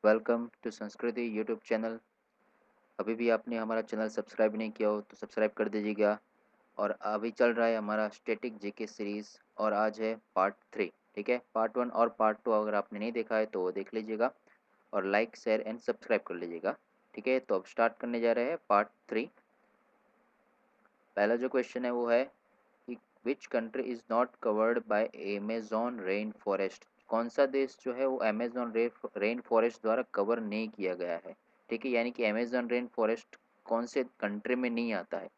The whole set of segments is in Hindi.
वेलकम टू संस्कृति यूट्यूब चैनल। अभी भी आपने हमारा चैनल सब्सक्राइब नहीं किया हो तो सब्सक्राइब कर दीजिएगा। और अभी चल रहा है हमारा स्टैटिक जीके सीरीज़ और आज है पार्ट 3। ठीक है, पार्ट 1 और पार्ट 2 अगर आपने नहीं देखा है तो वो देख लीजिएगा और लाइक शेयर एंड सब्सक्राइब कर लीजिएगा। ठीक है, तो अब स्टार्ट करने जा रहे हैं पार्ट 3। पहला जो क्वेश्चन है वो है कि which country is not covered by Amazon rain forest. कौन सा देश जो है वो अमेज़न रेन फॉरेस्ट द्वारा कवर नहीं किया गया है। ठीक है, यानी कि अमेज़न रेन फॉरेस्ट कौन से कंट्री में नहीं आता है।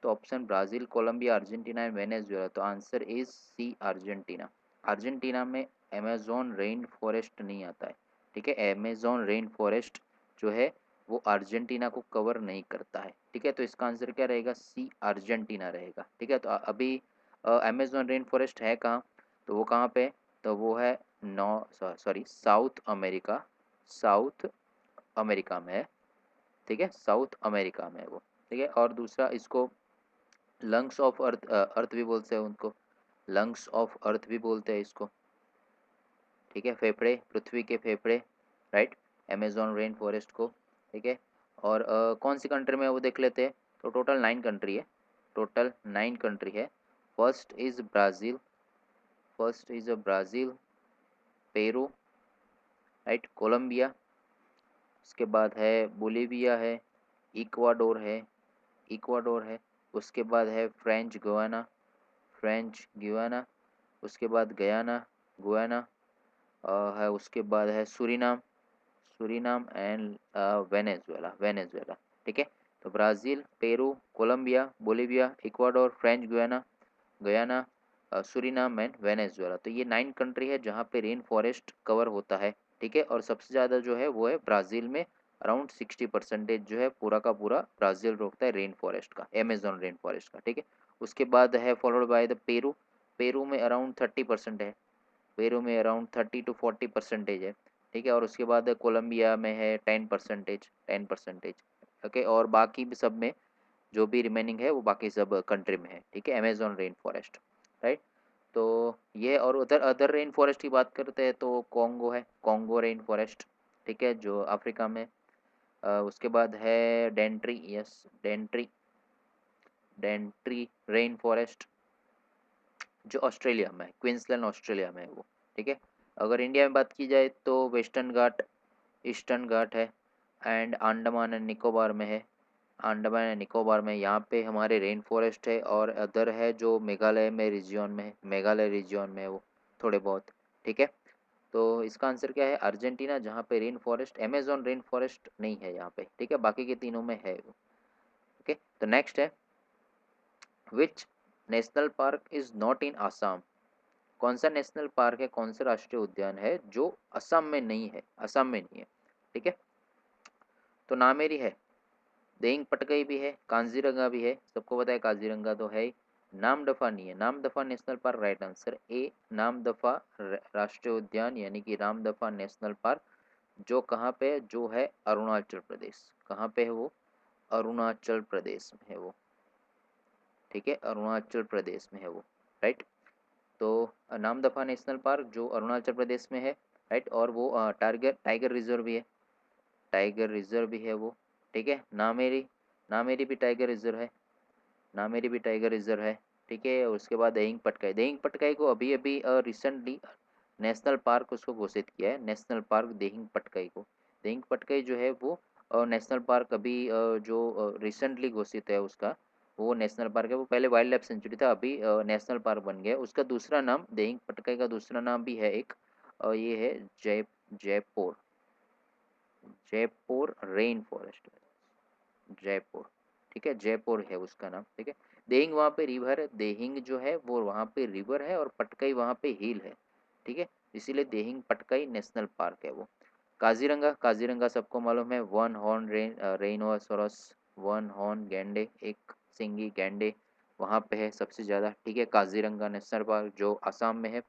तो option Brazil, Colombia, Argentina and Venezuela. तो answer is C, Argentina. Argentina में अमेज़न रेन फॉरेस्ट नहीं आता है। ठीक है, अमेज़न रेन फॉरेस्ट जो है वो अर्जेंटीना को कवर नहीं करता है। ठीक है, तो इसका आंसर क्या रहेगा, सी, अर्जेंटीना रहेगा। ठीक है, तो अभी अमेज़न रेन फॉरेस्ट है कहाँ, तो वो कहाँ पे है? तो वो है नॉ sorry south America, south America में है। ठीक है, साउथ अमेरिका में है वो। ठीक है, और दूसरा इसको लंग्स ऑफ अर्थ, अर्थ भी बोलते हैं उनको, लंग्स ऑफ अर्थ भी बोलते हैं इसको। ठीक है, फेफड़े, पृथ्वी के फेफड़े, राइट, अमेज़न रेन फॉरेस्ट को। ठीक है, और कौन सी कंट्री में है वो देख लेते हैं। तो टोटल 9 कंट्री है, टोटल 9 कंट्री है। First is Brazil, first is Brazil, Peru, right, Colombia, उसके बाद है बोलिविया है, इक्वाडोर है, इक्वाडोर है, उसके बाद है फ्रेंच गुयाना, फ्रेंच गुयाना, उसके बाद गयाना, गुयाना है, उसके बाद है Suriname, Suriname and Venezuela, Venezuela. ठीक है, तो Brazil, Peru, Colombia, Bolivia, Ecuador, French Guiana, Guyana, Suriname and Venezuela. तो ये 9 कंट्री है जहाँ पे रेन फॉरेस्ट कवर होता है। ठीक है, और सबसे ज़्यादा जो है वो है ब्राज़ील में, अराउंड 60% जो है पूरा का पूरा ब्राज़ील रोकता है रेन फॉरेस्ट का, अमेज़न रेन फॉरेस्ट का। ठीक है, उसके बाद है followed by the Peru, Peru में अराउंड 30% है, पेरू में अराउंड 30 to 40% है। ठीक है, और उसके बाद कोलंबिया में है 10%, 10%। ओके, और बाकी भी सब में जो भी रिमेनिंग है वो बाकी सब कंट्री में है। ठीक है, अमेज़न रेन फॉरेस्ट, राइट। तो ये, और उधर अदर रेन फॉरेस्ट की बात करते हैं तो कॉन्गो है, कॉन्गो रेन फॉरेस्ट। ठीक है, जो अफ्रीका में। उसके बाद है Dentry, yes Dentry, Dentry rain forest जो ऑस्ट्रेलिया में है, क्वींसलैंड ऑस्ट्रेलिया में है वो। ठीक है, अगर इंडिया में बात की जाए तो वेस्टर्न घाट, ईस्टर्न घाट है, एंड अंडमान एंड निकोबार में है, अंडमान एंड निकोबार में यहाँ पे हमारे रेन फॉरेस्ट है। और अदर है जो मेघालय में रीजियन में है, मेघालय रीजियन में है वो थोड़े बहुत। ठीक है, तो इसका आंसर क्या है, अर्जेंटीना, जहाँ पे rain forest, Amazon rain forest नहीं है यहाँ पे। ठीक है, बाकी के तीनों में है वो। ओके, तो नेक्स्ट है which national park is not in Assam. कौन सा नेशनल पार्क है, कौन सा राष्ट्रीय उद्यान है जो असम में नहीं है, असम में नहीं है। ठीक है, तो नामेरी है, देइंग पटकई भी है, कांजीरंगा भी है, सबको पता है काजीरंगा तो है ही। नामदफा नहीं है, Namdapha national park right answer A, Namdapha राष्ट्रीय उद्यान यानी कि रामदफा नेशनल पार्क, जो कहाँ पे है, जो है अरुणाचल प्रदेश। कहाँ पे है वो, अरुणाचल प्रदेश में है वो। ठीक है, अरुणाचल प्रदेश में है वो, राइट। तो नामदफा नेशनल पार्क जो अरुणाचल प्रदेश में है, राइट, और वो टाइगर टाइगर रिजर्व भी है, टाइगर रिजर्व भी है वो। ठीक है, नामेरी, नामेरी भी टाइगर रिजर्व है, नामेरी भी टाइगर रिजर्व है। ठीक है, और उसके बाद दहिंग पटकाई, दहिंग पटकाई को अभी अभी रिसेंटली नेशनल पार्क उसको घोषित किया है, नेशनल पार्क दहिंग पटकाई को। दहिंग पटकाई जो है वो नेशनल पार्क अभी जो रिसेंटली घोषित है उसका, वो नेशनल पार्क है। वो पहले वाइल्ड लाइफ सेंचुरी था, अभी नेशनल पार्क बन गया। उसका दूसरा नाम, दहिंग पटकाई का दूसरा नाम भी है एक, ये है जयपुर, जयपुर रेन फॉरेस्ट, जयपुर। ठीक है, जयपुर है उसका नाम। ठीक है, देहिंग वहाँ पे रिवर है, देहिंग जो है वो वहाँ पे रिवर है, और पटकाई वहाँ पे हिल है। ठीक है, इसीलिए देहिंग पटकाई नेशनल पार्क है वो। काजीरंगा, काजीरंगा सबको मालूम है, वन हॉर्न रेनोसोरस, वन हॉर्न गैंडे, एक सिंगी गैंडे वहाँ पे है सबसे ज़्यादा। ठीक है, काजीरंगा नेशनल पार्क जो असम में है।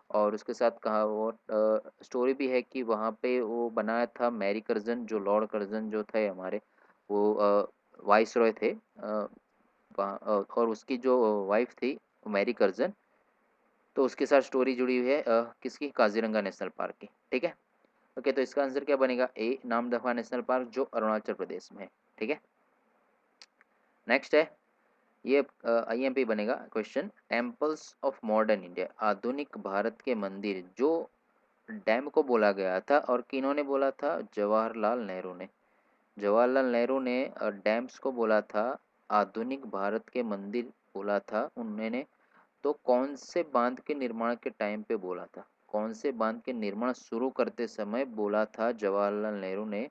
और उसके साथ कहा वो स्टोरी भी है कि वहाँ पे वो बनाया था मैरी कर्जन, जो लॉर्ड कर्जन जो थे हमारे, वो वाइस रॉय थे, और उसकी जो वाइफ थी मैरी कर्जन, तो उसके साथ स्टोरी जुड़ी हुई है किसकी, काजीरंगा नेशनल पार्क की। ठीक है, ओके, तो इसका आंसर क्या बनेगा? ए, नामदफा नेशनल पार्क जो अरुणाचल प्रदेश में है। ठीक है, नेक्स्ट है ये आईएमपी बनेगा question, temples of modern India, आधुनिक भारत के मंदिर जो डैम को बोला गया था, और किन्होंने बोला था? जवाहरलाल नेहरू ने। जवाहरलाल नेहरू ने डैम्स को बोला था, आधुनिक भारत के मंदिर बोला था उन्होंने। तो कौन से बांध के निर्माण के टाइम पे बोला था? कौन से बांध के निर्माण शुरू करते समय बोला था जवाहरलाल नेहरू ने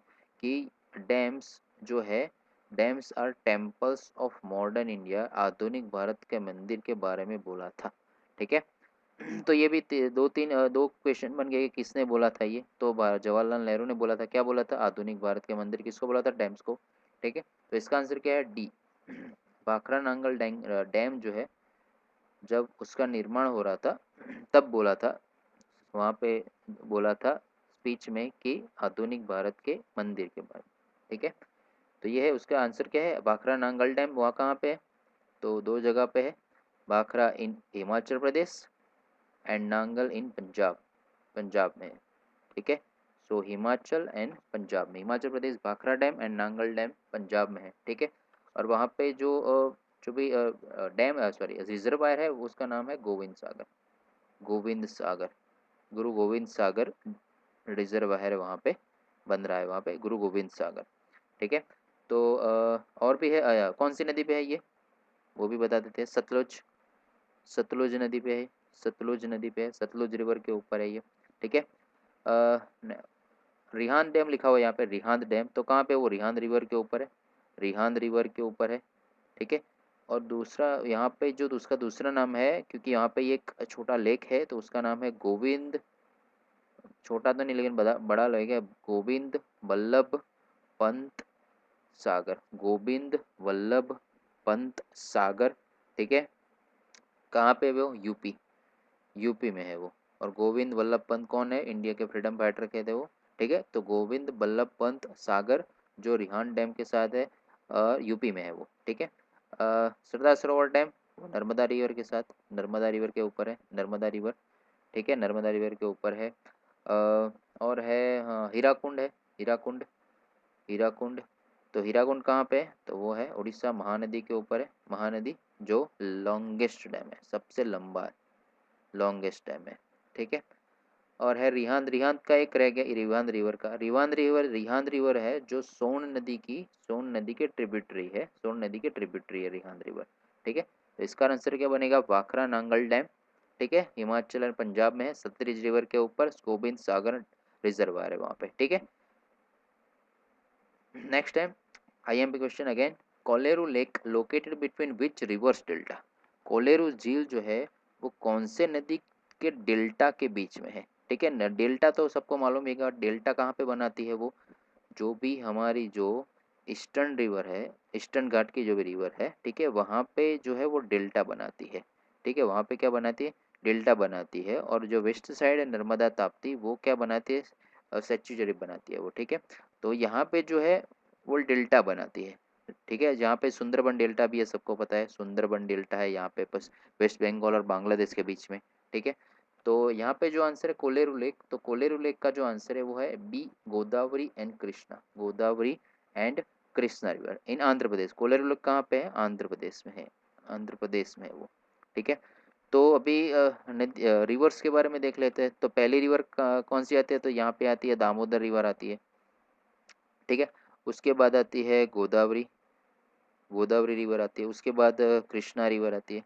कि डैम्स जो है, dams are temples of modern India, आधुनिक भारत के मंदिर के बारे में बोला था। ठीक है, तो ये भी दो क्वेश्चन बन गए कि किसने बोला था ये। तो जवाहरलाल नेहरू ने बोला था। क्या बोला था? आधुनिक भारत के मंदिर। किसको बोला था? डैम्स को। ठीक है, तो इसका आंसर क्या है? डी, भाखड़ा नांगल डैम जो है, जब उसका निर्माण हो रहा था तब बोला था, वहाँ पे बोला था स्पीच में कि आधुनिक भारत के मंदिर के बारे में। ठीक है, तो ये है उसका आंसर क्या है? भाखड़ा नांगल डैम। वहाँ कहाँ पे है? तो दो जगह पे है, Bhakra in Himachal Pradesh and Nangal in Punjab, Punjab में है। ठीक है, सो हिमाचल एंड पंजाब में, Himachal Pradesh Bhakra dam and Nangal dam Punjab में है। ठीक है, और वहाँ पे जो भी डैम सॉरी रिजर्वायर है उसका नाम है गोविंद सागर। गोविंद सागर, गुरु गोविंद सागर रिजर्वायर वहाँ पे बन रहा है, वहाँ पे गुरु गोविंद सागर। ठीक है, तो और भी है, कौन सी नदी पे है ये वो भी बता देते हैं। सतलुज, सतलुज नदी पे है, सतलुज नदी पे है, सतलुज रिवर के ऊपर है ये। ठीक है, रिहांद डैम लिखा हुआ है यहाँ पे, रिहांद डैम, तो कहाँ पे? वो रिहांद रिवर के ऊपर है, रिहांद रिवर के ऊपर है। ठीक है, और दूसरा यहाँ पे जो उसका दूसरा नाम है, क्योंकि यहाँ पे एक छोटा लेक है तो उसका नाम है गोविंद, छोटा तो नहीं लेकिन बड़ा लेक है, गोविंद वल्लभ पंत सागर, गोविंद वल्लभ पंत सागर। ठीक है, कहाँ पे वो? यूपी, यूपी में है वो। और गोविंद वल्लभ पंत कौन है? इंडिया के फ्रीडम फाइटर के थे वो। ठीक है, तो गोविंद वल्लभ पंत सागर जो रिहांद डैम के साथ है, यूपी में है वो। ठीक है, सरदार सरोवर डैम वो नर्मदा रिवर के साथ, नर्मदा रिवर के ऊपर है, नर्मदा रिवर। ठीक है, नर्मदा रिवर के ऊपर है। और है, हाँ, हीराकुंड है, हीराकुंड, हीराकुंड। तो हीराकुंड कहाँ पे है? तो वो है उड़ीसा महानदी के ऊपर है, महानदी जो लॉन्गेस्ट डैम है, सबसे लंबा लॉन्गेस्ट डैम है। ठीक है, और है रिहांद, रिहांद का एक रह गया, रिहांद रिवर का, रिहांद रिवर, रिहांद रिवर है जो सोन नदी की, सोन नदी के ट्रिब्यूटरी है, सोन नदी के ट्रिब्यूटरी है रिहांद रिवर। ठीक है, तो इसका आंसर क्या बनेगा? भाखड़ा नांगल डैम। ठीक है, हिमाचल और पंजाब में है, सतलुज रिवर के ऊपर, गोविंद सागर रिजर्वायर है वहाँ पे। ठीक है, नेक्स्ट है IMP question again, Kolleru lake located between which reverse delta, Kolleru झील जो है वो कौन से नदी के डेल्टा के बीच में है? ठीक है ना, डेल्टा तो सबको मालूम है, डेल्टा कहाँ पे बनाती है? वो जो भी हमारी जो ईस्टर्न रिवर है, ईस्टर्न घाट की जो भी रिवर है, ठीक है, वहाँ पे जो है वो डेल्टा बनाती है। ठीक है, वहाँ पे क्या बनाती है? डेल्टा बनाती है। और जो वेस्ट साइड है नर्मदा ताप्ती, वो क्या बनाती है? सेचुरी बनाती है वो। ठीक है, तो यहाँ पे जो है वो डेल्टा बनाती है। ठीक है, जहाँ पे सुंदरबन डेल्टा भी है, सबको पता है सुंदरबन डेल्टा है यहाँ पे, बस वेस्ट बंगाल और बांग्लादेश के बीच में। ठीक है, तो यहाँ पे जो आंसर है कोलेरू लेक, तो कोलेरू लेक का जो आंसर है वो है B, Godavari and Krishna, Godavari and Krishna river in Andhra Pradesh. Kolleru lake कहाँ पे है? आंध्र प्रदेश में है, आंध्र प्रदेश में है वो। ठीक है, तो अभी रिवर्स के बारे में देख लेते हैं। तो पहली रिवर कौन सी आती है? तो यहाँ पे आती है दामोदर रिवर आती है। ठीक है, उसके बाद आती है गोदावरी, गोदावरी रिवर आती है। उसके बाद कृष्णा रिवर आती है।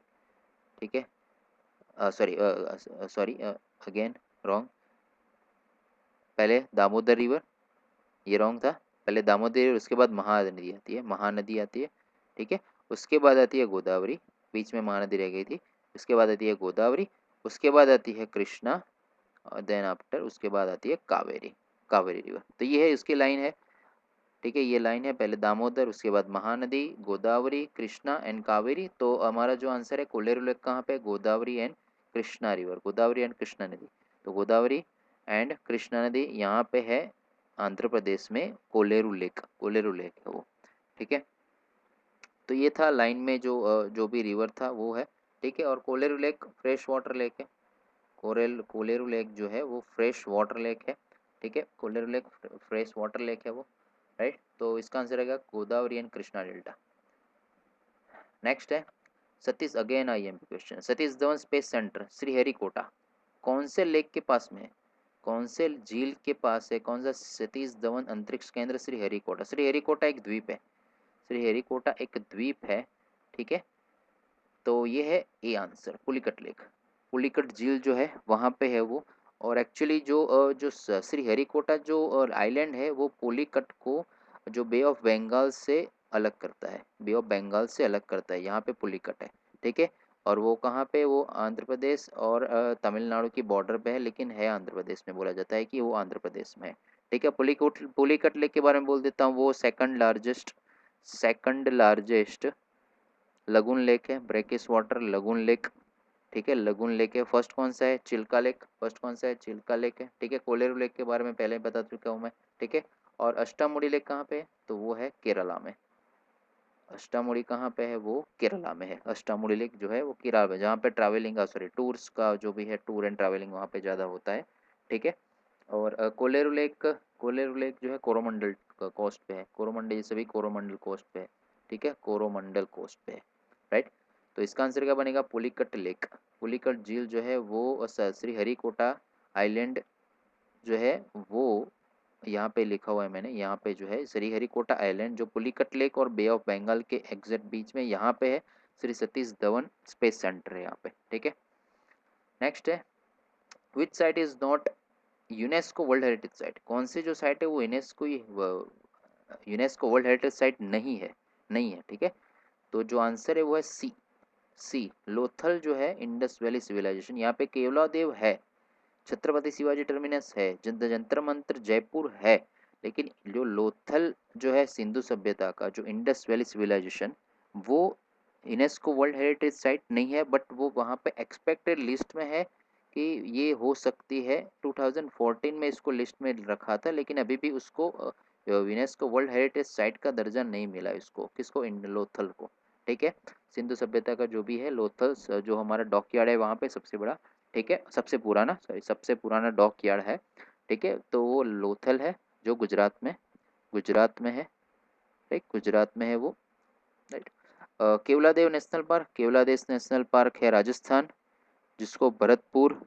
ठीक है, सॉरी सॉरी अगेन रॉन्ग, पहले दामोदर रिवर, ये रॉन्ग था, पहले दामोदर रिवर, उसके बाद महानदी आती है, महानदी आती है। ठीक है, उसके बाद आती है गोदावरी, बीच में महानदी रह गई थी। उसके बाद आती है गोदावरी, उसके बाद आती है कृष्णा, देन आफ्टर उसके बाद आती है कावेरी, कावेरी रिवर। तो ये है इसकी लाइन है। ठीक है, ये लाइन है, पहले दामोदर, उसके बाद महानदी, गोदावरी, कृष्णा एंड कावेरी। तो हमारा जो आंसर है कोलेरू लेक कहाँ पे? Godavari and Krishna river, Godavari and Krishna नदी। तो गोदावरी एंड कृष्णा नदी यहाँ पे है आंध्र प्रदेश में, कोलेरू लेक, कोलेरू लेक है वो। ठीक है, तो ये था लाइन में जो भी रिवर था वो है। ठीक है, और Kolleru lake fresh water lake है, कोलेरू लेक जो है वो फ्रेश वाटर लेक है। ठीक है, Kolleru lake fresh water lake है वो, राइट। तो इसका आंसर रहेगा Godavari and Krishna delta. Next है Satish, again IMP question. Satish Dhawan space centre Sriharikota कौन से लेक के पास में है, कौन से झील के पास है, कौन सा सतीश धवन अंतरिक्ष केंद्र श्रीहरिकोटा। श्रीहरिकोटा एक द्वीप है, श्रीहरिकोटा एक द्वीप है, ठीक है। तो ये है A answer, Pulicat lake, Pulicat झील जो है वहाँ पे है वो। और एक्चुअली जो श्रीहरिकोटा जो आइलैंड है वो पुलिकट को जो बे ऑफ बंगाल से अलग करता है, बे ऑफ बंगाल से अलग करता है, यहाँ पे पुलिकट है, ठीक है। और वो कहाँ पे, वो आंध्र प्रदेश और तमिलनाडु की बॉर्डर पे है, लेकिन है आंध्र प्रदेश में, बोला जाता है कि वो आंध्र प्रदेश में है, ठीक है। पुलिकट लेक के बारे में बोल देता हूँ, वो सेकंड लार्जेस्ट लगून लेक है, ब्रेकिस वाटर लगून लेक, ठीक है, लगून लेक है। फर्स्ट कौन सा है, चिल्का लेक, फर्स्ट कौन सा है, चिल्का लेक है, ठीक है। कोलेरू लेक के बारे में पहले ही बता चुका हूँ मैं, ठीक है। और अष्टामुड़ी लेक कहाँ पे है, तो वो है केरला में, अष्टामुड़ी कहाँ पे है, वो केरला में है। अष्टामुड़ी लेक जो है वो केरला में, जहाँ पे ट्रैवलिंग सॉरी टूर्स का जो भी है, टूर एंड ट्रैवलिंग वहाँ पे ज़्यादा होता है, ठीक है। और कोलेरू लेक जो है कोरोमंडल कोस्ट पे है, कोरोमंडल, ये सभी कोरोमंडल कोस्ट पे है, ठीक है, कोरोमंडल कोस्ट पे है, राइट। तो इसका आंसर क्या बनेगा, पुलिकट लेक, पुलिकट झील जो है वो श्रीहरिकोटा आइलैंड जो है वो यहाँ पे लिखा हुआ है मैंने, यहाँ पे जो है श्रीहरिकोटा आइलैंड जो पुलिकट लेक और बे ऑफ बंगाल के एग्जैक्ट बीच में यहाँ पे है, श्री सतीश धवन स्पेस सेंटर है यहाँ पे, ठीक है। नेक्स्ट है विच site is not UNESCO world heritage site, कौन सी जो साइट है वो यूनेस्को वर्ल्ड हेरिटेज साइट नहीं है, ठीक है। तो जो आंसर है वो है सी लोथल जो है इंडस वैली सिविलाइजेशन, यहाँ पे केवलादेव है, छत्रपति शिवाजी टर्मिनस है, जंतर मंत्र जयपुर है, लेकिन जो लोथल जो है सिंधु सभ्यता का जो इंडस वैली सिविलाइजेशन, वो यूनेस्को वर्ल्ड हेरिटेज साइट नहीं है, बट वो वहाँ पे एक्सपेक्टेड लिस्ट में है कि ये हो सकती है। 2014 में इसको लिस्ट में रखा था, लेकिन अभी भी उसको यूनेस्को वर्ल्ड हेरिटेज साइट का दर्जा नहीं मिला इसको, किसको, लोथल को, ठीक है। सिंधु सभ्यता का जो भी है लोथल, जो हमारा डॉकयार्ड है वहाँ पे सबसे बड़ा, ठीक है, सबसे पुराना डॉक यार्ड है, ठीक है। तो वो लोथल है जो गुजरात में है, राइट, गुजरात में है वो, राइट। केवलादेव नेशनल पार्क है राजस्थान, जिसको भरतपुर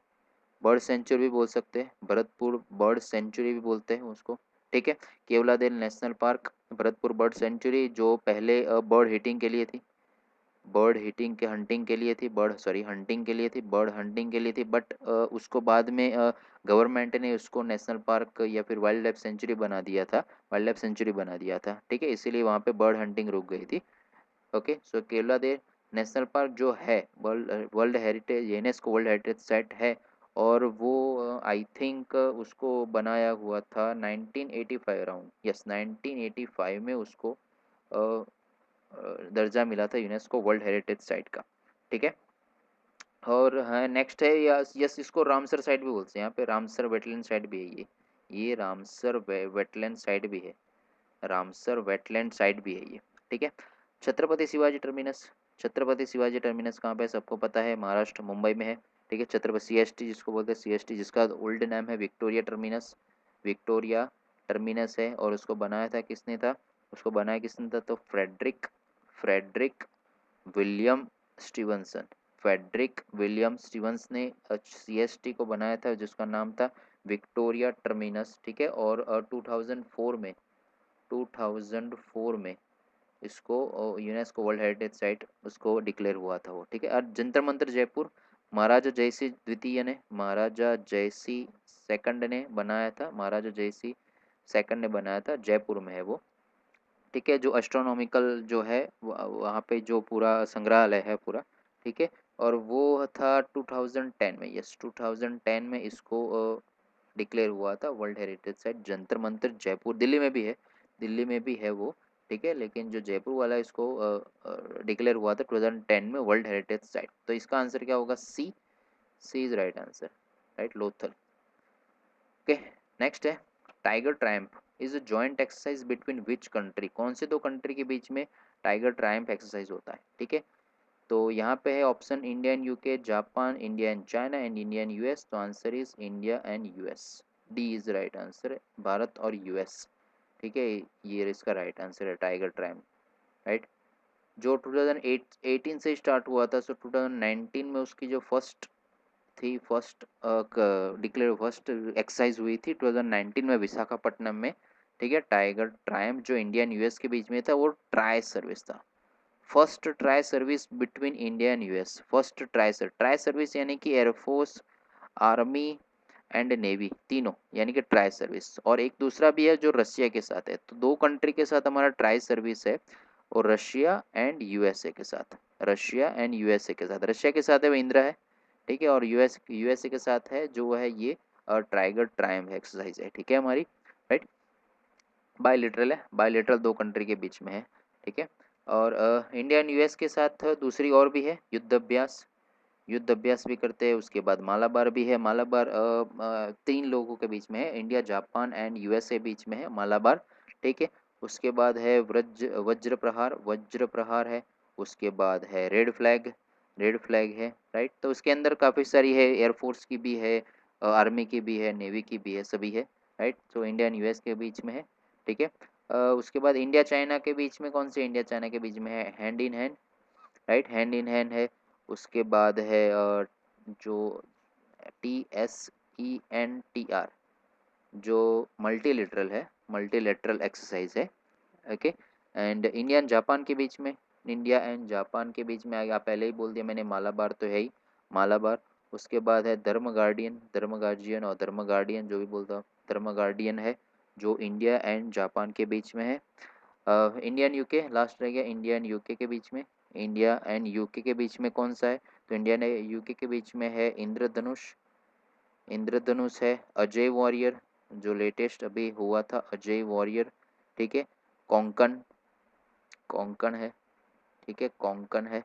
बर्ड सेंचुरी भी बोल सकते हैं, भरतपुर बर्ड सेंचुरी भी बोलते हैं उसको, ठीक है। Keoladeo national park, Bharatpur bird sanctuary जो पहले बर्ड हिटिंग के लिए थी, बर्ड हिटिंग के हंटिंग के लिए थी, बर्ड हंटिंग के लिए थी, बट उसको बाद में गवर्नमेंट ने उसको नेशनल पार्क या फिर वाइल्ड लाइफ सेंचुरी बना दिया था, ठीक है, इसीलिए वहाँ पे बर्ड हंटिंग रुक गई थी। ओके, सो केरला दे नेशनल पार्क जो है world heritage, UNESCO world heritage site है, और वो आई थिंक उसको बनाया हुआ था 1985 अराउंड, यस 1985 में उसको दर्जा मिला था यूनेस्को वर्ल्ड हेरिटेज साइट का, ठीक है। और हाँ नेक्स्ट है यस यस, इसको रामसर साइट भी बोलते हैं, यहाँ पे रामसर वेटलैंड साइट भी है ये रामसर वेटलैंड साइट भी है, रामसर वेटलैंड साइट भी है ये, ठीक है। छत्रपति शिवाजी टर्मिनस, छत्रपति शिवाजी टर्मिनस कहाँ पे है? सबको पता है, महाराष्ट्र मुंबई में है, ठीक है। छत्रपति सीएसटी जिसको बोलते हैं, सीएसटी जिसका ओल्ड नाम है विक्टोरिया टर्मिनस, विक्टोरिया टर्मिनस है, और उसको बनाया था किसने था, उसको बनाया किसने था, तो Frederick Frederick William Stevenson, Frederick William Stevens ने सीएसटी को बनाया था, जिसका नाम था विक्टोरिया टर्मिनस, ठीक है। और 2004 में इसको यूनेस्को वर्ल्ड हेरिटेज साइट उसको डिक्लेयर हुआ था वो, ठीक है। और जंतर मंतर जयपुर महाराजा जयसिंह द्वितीय ने, महाराजा जयसिंह सेकंड ने बनाया था, महाराजा जयसिंह सेकंड ने बनाया था, जयपुर में है वो, ठीक है। जो एस्ट्रोनॉमिकल जो है वहाँ पे जो पूरा संग्रहालय है पूरा, ठीक है। और वो था 2010 में, यस 2010 में इसको डिक्लेयर हुआ था world heritage site, Jantar Mantar Jaipur, Delhi में भी है, दिल्ली में भी है वो, ठीक है। लेकिन जो जयपुर वाला इसको डिक्लेयर हुआ था 2010 में वर्ल्ड हेरिटेज साइट। तो इसका आंसर क्या होगा, C is right answer, right, Lothal. Okay, next है tiger triumph is a joint exercise between which country, कौन से दो कंट्री के बीच में टाइगर ट्रायम्फ एक्सरसाइज होता है, ठीक है। तो यहाँ पे है option India and UK, Japan, India and China and India and US, तो answer is India and US, D is right answer, Bharat और यूएस। ठीक है, ये इसका राइट आंसर है टाइगर ट्राइब, राइट। जो 2018 से स्टार्ट हुआ था, सो 2019 में उसकी जो फर्स्ट थी, फर्स्ट डिक्लेयर फर्स्ट एक्सरसाइज हुई थी 2019 में विशाखापट्टनम में। ठीक है, टाइगर ट्रायम्फ जो इंडिया एंड यूएस के बीच में था, वो ट्राई सर्विस था, first tri service between India and US. First tri service यानी कि एयरफोर्स, आर्मी एंड नेवी तीनों, यानी कि ट्राई सर्विस। और एक दूसरा भी है जो रशिया के साथ है, तो दो कंट्री के साथ हमारा ट्राई सर्विस है, और रशिया एंड यूएसए के साथ। रशिया एंड यूएसए के साथ, रशिया के साथ है वो इंदिरा है, ठीक है, और यूएसए के साथ है जो है ये टाइगर ट्रायम्फ एक्सरसाइज है, ठीक है हमारी, राइट। बायलिटरल है, बायलिटरल दो कंट्री के बीच में है, ठीक है। और इंडिया एंड यूएस के साथ दूसरी और भी है, युद्ध अभ्यास, युद्ध अभ्यास भी करते हैं। उसके बाद मालाबार भी है, मालाबार तीन लोगों के बीच में है, इंडिया जापान एंड यूएसए बीच में है मालाबार, ठीक है। उसके बाद है वज्र प्रहार, वज्र प्रहार है। उसके बाद है रेड फ्लैग, रेड फ्लैग है, राइट। तो उसके अंदर काफ़ी सारी है, एयरफोर्स की भी है, आर्मी की भी है, नेवी की भी है, सभी है, राइट। तो इंडिया एंड यूएस के बीच में है, ठीक है। उसके बाद इंडिया चाइना के बीच में कौन से, इंडिया चाइना के बीच में है hand in hand, right, hand in hand है। उसके बाद है जो TSENTR जो मल्टीलेटरल है, मल्टीलेटरल एक्सरसाइज है, okay. And India and Japan के बीच में, इंडिया एंड जापान के बीच में आप पहले ही बोल दिया मैंने, मालाबार तो है ही, मालाबार। उसके बाद है धर्म गार्डियन, धर्म गार्जियन और धर्म गार्डियन जो भी बोलता हूँ, धर्म गार्डियन है जो इंडिया एंड जापान के बीच में है। इंडिया एंड यूके लास्ट रह गया, इंडिया एंड यूके के बीच में, इंडिया एंड यूके के बीच में कौन सा है, तो इंडिया एंड यूके के बीच में है इंद्रधनुष, इंद्रधनुष है। अजय वॉरियर जो लेटेस्ट अभी हुआ था, अजय वॉरियर, ठीक है। कोंकण, कोंकण है, ठीक है, कोंकण है।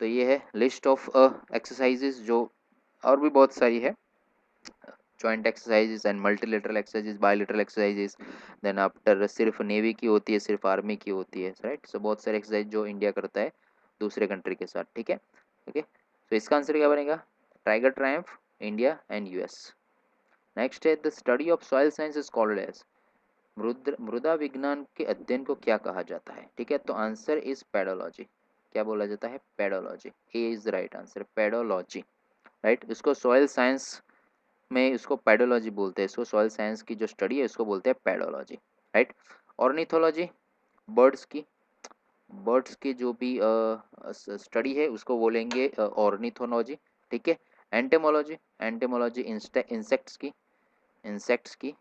तो ये है लिस्ट ऑफ एक्सरसाइजेज जो, और भी बहुत सारी है, joint exercises and multilateral exercises, bilateral exercises, then after सिर्फ नेवी की होती है, सिर्फ आर्मी की होती है, राइट। सो बहुत सारे एक्सरसाइज जो इंडिया करता है दूसरे कंट्री के साथ, ठीक है, ओके। तो इसका आंसर क्या बनेगा, tiger triumph, India and US. Next है the study of soil science is called as, मृदा विज्ञान के अध्ययन को क्या कहा जाता है, ठीक है। तो आंसर इज पेडोलॉजी, क्या बोला जाता है, pedology, A is right answer, pedology, right. इसको सॉइल साइंस में इसको पेडोलॉजी बोलते हैं, इसको सॉइल साइंस की जो स्टडी है इसको बोलते हैं पेडोलॉजी, राइट। ऑर्निथोलॉजी, बर्ड्स की, बर्ड्स की जो भी स्टडी है उसको बोलेंगे ऑर्निथोलॉजी, ठीक है। एंटेमोलॉजी, एंटेमोलॉजी इंसेक्ट्स की, इंसेक्ट्स की,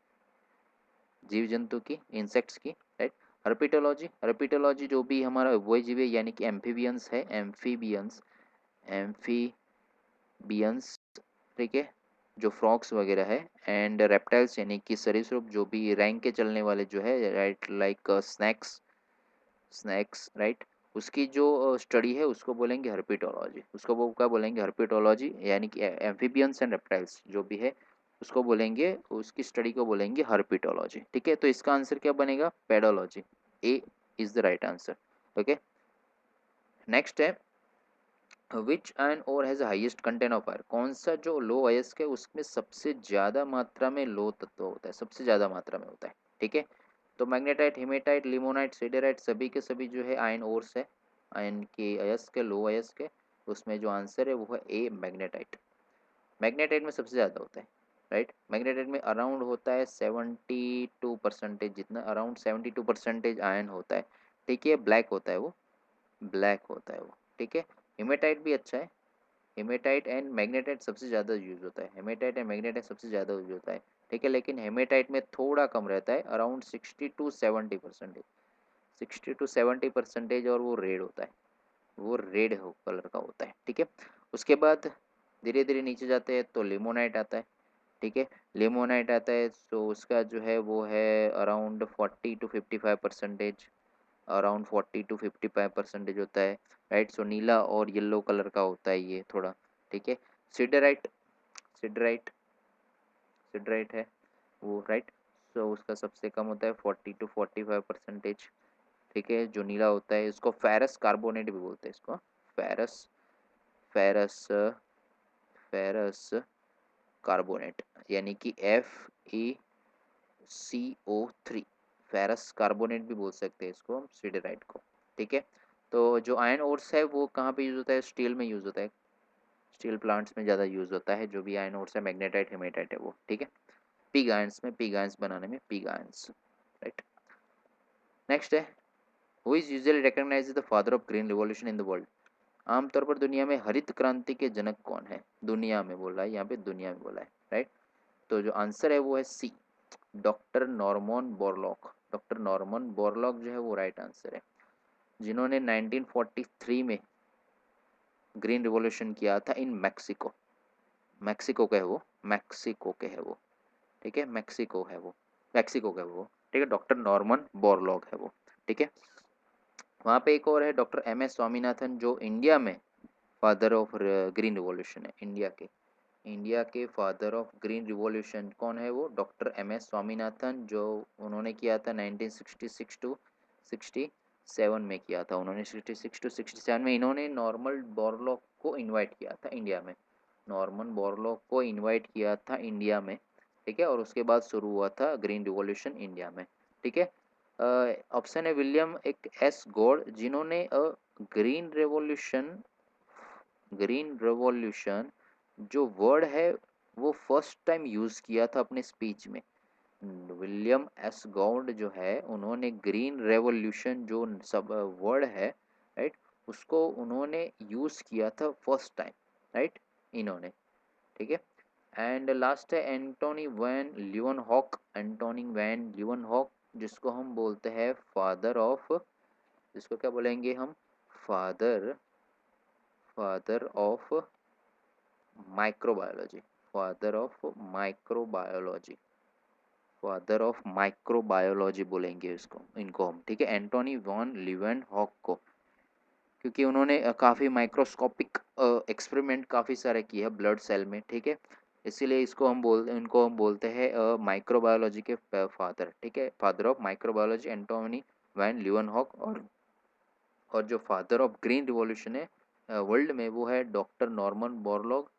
जीव जंतु की, इंसेक्ट्स की, राइट। हर्पिटोलॉजी, हर्पिटोलॉजी जो भी हमारा उभयजीवी यानी कि एम्फीबियंस है, एम्फीबियंस, एम्फीबियंस, ठीक है, जो फ्रॉक्स वगैरह है। एंड रेप्टाइल्स यानी कि सरीसृप जो भी रैंक के चलने वाले जो है, right, like snacks, snacks, right. उसकी जो स्टडी है उसको बोलेंगे हर्पिटोलॉजी, उसको वो क्या बोलेंगे, हर्पिटोलॉजी, यानी कि एम्फीबियंस एंड रेप्टाइल्स जो भी है उसको बोलेंगे, उसकी स्टडी को बोलेंगे हर्पिटोलॉजी, ठीक है। तो इसका आंसर क्या बनेगा, pedology, A is the right answer, okay. Next है which iron ore has highest content of fire, कौन सा जो लो अयस्क है उसमें सबसे ज्यादा मात्रा में लो तत्व होता है, सबसे ज्यादा मात्रा में होता है, ठीक है। तो मैग्नेटाइट, हेमेटाइट, लिमोनाइट, सिडेराइट सभी के सभी जो है आयन ओर्स है, आयन के अयस्क, लो अयस्क है। उसमें जो आंसर है वो है ए मैग्नेटाइट, मैग्नेटाइट में सबसे ज़्यादा होता है, राइट। मैग्नेटाइट में अराउंड होता है 72% जितना, अराउंड 72% आयन होता है, ठीक है। ब्लैक होता है वो, ब्लैक होता है वो, ठीक है। हेमेटाइट भी अच्छा है, हेमेटाइट एंड मैग्नेटाइट सबसे ज़्यादा यूज होता है, हेमेटाइट एंड मैग्नेटाइट सबसे ज़्यादा यूज होता है, ठीक है। लेकिन हेमेटाइट में थोड़ा कम रहता है, अराउंड 60 to 70%, 60 to 70%, और वो रेड होता है, वो रेड कलर का होता है, ठीक है। उसके बाद धीरे धीरे नीचे जाते हैं तो लिमोनाइट आता है, ठीक है। लिमोनाइट आता है तो उसका जो है वो है अराउंड 40 to 55%, अराउंड 40 to 55% होता है, राइट। सो नीला और येलो कलर का होता है ये थोड़ा, ठीक है। सिडराइट, सिडराइट, सिडराइट है वो, राइट। सो उसका सबसे कम होता है 40 to 45%, ठीक है, जो नीला होता है। इसको फेरस कार्बोनेट भी बोलते हैं, इसको फेरस, फेरस, फेरस कार्बोनेट, यानी कि FeCO3, फेरस कार्बोनेट भी बोल सकते हैं इसको हम, सिडेराइट को। ठीक है, तो जो आयरन ओर्स है वो कहाँ पे यूज़ होता है? स्टील में यूज़ होता है, स्टील प्लांट्स में ज़्यादा यूज़ होता है जो भी आयरन ओर्स है, मैग्नेटाइट हेमेटाइट है वो। ठीक है, पिग आयंस में, पिग आयंस बनाने में पिग आयंस, राइट। नेक्स्ट है, who is usually recognised the father of green revolution in the world? आमतौर पर दुनिया में हरित क्रांति के जनक कौन है? दुनिया में बोला है, यहाँ पे दुनिया में बोला है, राइट। तो जो आंसर है वो है C, doctor Norman Borlaug. Doctor Norman Borlaug जो है वो राइट आंसर है, जिन्होंने 1943 में ग्रीन रिवॉल्यूशन किया था इन मैक्सिको। मैक्सिको का है वो, मैक्सिको के है वो। ठीक है, मैक्सिको है वो, मैक्सिको का है वो। ठीक है, डॉक्टर नॉर्मन बोरलॉग है वो। ठीक है, वहाँ पे एक और है डॉक्टर MS स्वामीनाथन, जो इंडिया में फादर ऑफ ग्रीन रिवॉल्यूशन है, इंडिया के फादर ऑफ ग्रीन रिवॉल्यूशन कौन है? वो डॉक्टर MS स्वामीनाथन, जो उन्होंने किया था 1966 टू 67 में किया था उन्होंने, 66 टू 67 में इन्होंने नॉर्मन बोरलॉग को इनवाइट किया था इंडिया में, नॉर्मन बोरलॉग को इनवाइट किया था इंडिया में। ठीक है, और उसके बाद शुरू हुआ था ग्रीन रिवॉल्यूशन इंडिया में। ठीक है, ऑप्शन है विलियम एक एस गॉड, जिन्होंने ग्रीन रेवोल्यूशन ग्रीन रेवोल्यूशन जो वर्ड है वो फर्स्ट टाइम यूज किया था अपने स्पीच में। विलियम एस गॉड जो है उन्होंने ग्रीन रेवोल्यूशन जो सब वर्ड है, राइट, उसको उन्होंने यूज किया था फर्स्ट टाइम, राइट, इन्होंने। ठीक है, एंड लास्ट है Antonie van Leeuwenhoek, Antonie van Leeuwenhoek, जिसको हम बोलते हैं फादर ऑफ, जिसको क्या बोलेंगे हम? Father father of microbiology, father of microbiology, father of microbiology बोलेंगे इसको, इनको हम। ठीक है, एंटोनी वॉन ल्यूवेनहॉक को, क्योंकि उन्होंने काफ़ी माइक्रोस्कोपिक एक्सपेरिमेंट काफ़ी सारे किए हैं ब्लड सेल में। ठीक है, इसीलिए इनको हम बोलते हैं माइक्रोबायोलॉजी के फादर। ठीक है, father of microbiology Antonie van Leeuwenhoek, और जो फादर ऑफ ग्रीन रिवॉल्यूशन है वर्ल्ड में वो है doctor Norman Borlaug,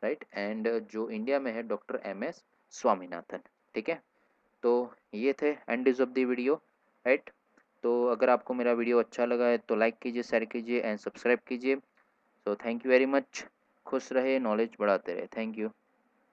right, and जो इंडिया में है डॉक्टर MS स्वामीनाथन। ठीक है, तो ये थे end of the video, right. तो अगर आपको मेरा वीडियो अच्छा लगा है तो लाइक कीजिए, शेयर कीजिए एंड सब्सक्राइब कीजिए। So thank you very much, खुश रहे, नॉलेज बढ़ाते रहे, थैंक यू।